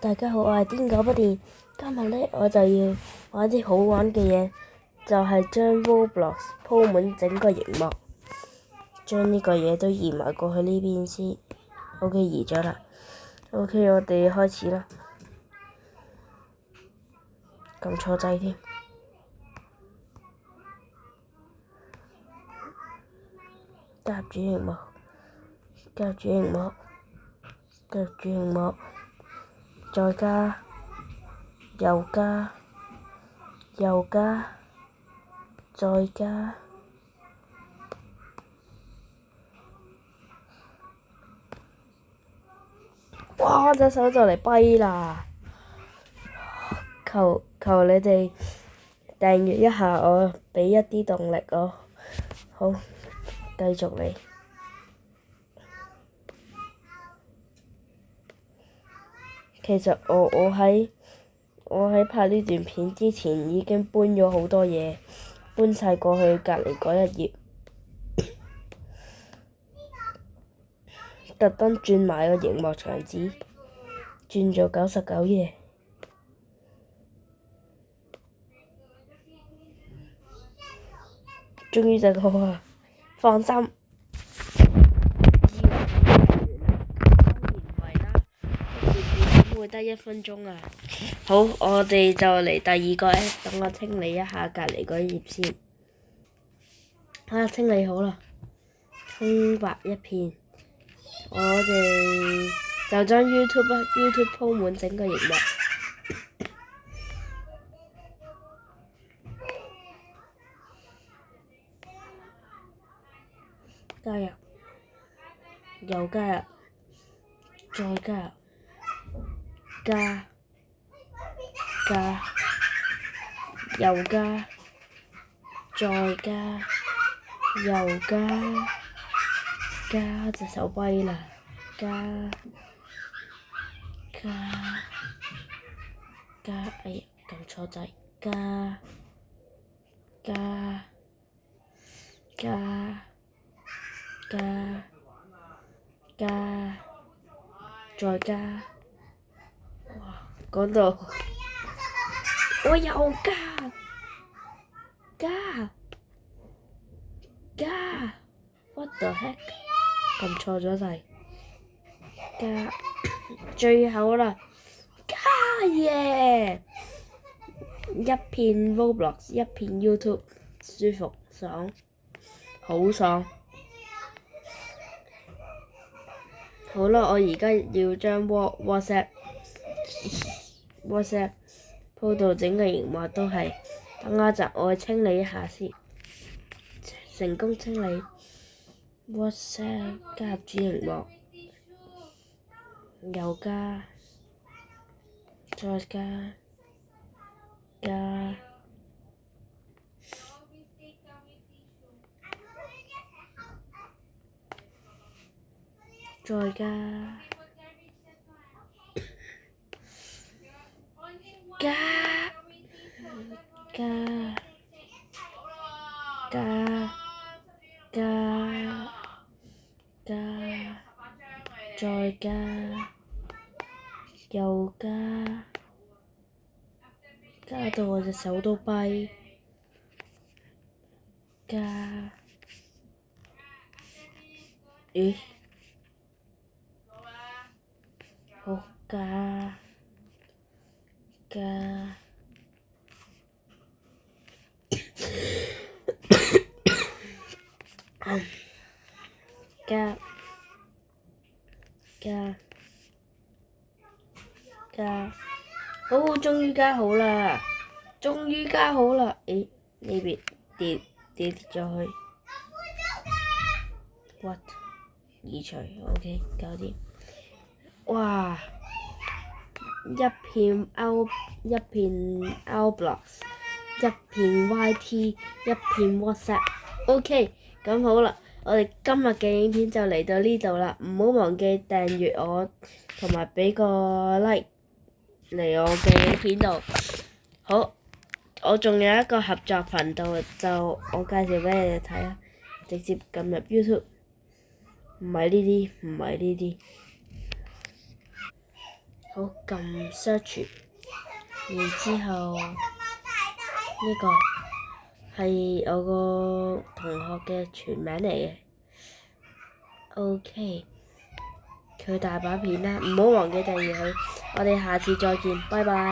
大家好，我係癲狗不電。今日呢，我就要玩啲好玩嘅嘢，就係將 Roblox 鋪滿整個熒幕，將呢個嘢都移埋過去呢邊先。OK， 移咗啦。OK， 我哋開始啦。撳錯掣添。加入主熒幕，加入主熒幕，加入主熒幕，再加，又加，又加，再加。哇！隻手就嚟跛啦！求你哋訂閱一下我，俾一啲動力我。好，繼續嚟。其實我喺拍呢段片之前已經搬咗好多嘢，搬晒過去隔離嗰一頁，特登轉埋個熒幕牆紙，轉咗99頁。終於整好啦，放心。會得1分鐘啊！好，我哋就嚟第二個 app， 等我清理一下隔離嗰頁先。清理好啦，空白一片。我哋就將 YouTube 鋪滿整個熒幕。加入，又加入，再加入。加，又加，再加，又加，隻手跛啦，加，哎呀，撳錯掣，加，再加。哇！講到我又加 ，what the heck？ 撳錯咗掣，加，最後啦，加耶！一片 Roblox， 一片 YouTube， 舒服爽，好爽。好啦，我而家要將 WhatsApp 鋪到整個熒幕都係。等我一陣，我去清理一下先。成功清理 WhatsApp， 加入主熒幕，又加，再加，再加。再加，又加到我隻手都跛，咦？好，加，好，終於加好啦！咦？呢邊跌咗去 ，what？ 移除 ，OK， 搞掂。哇！一片 Outblocks， 一片 YT， 一片 WhatsApp。OK， 咁好啦，我哋今日嘅影片就嚟到呢度啦，唔好忘記訂閱我，同埋俾個 like 嚟我嘅影片度。好，我仲有一個合作頻道，就我介紹俾你哋睇啦，直接撳入 YouTube， 唔係呢啲。好撳 search，然之後呢個係我個同學嘅全名嚟嘅。OK， 佢大把片啦，唔好忘記訂閱佢。我哋下次再見，拜拜。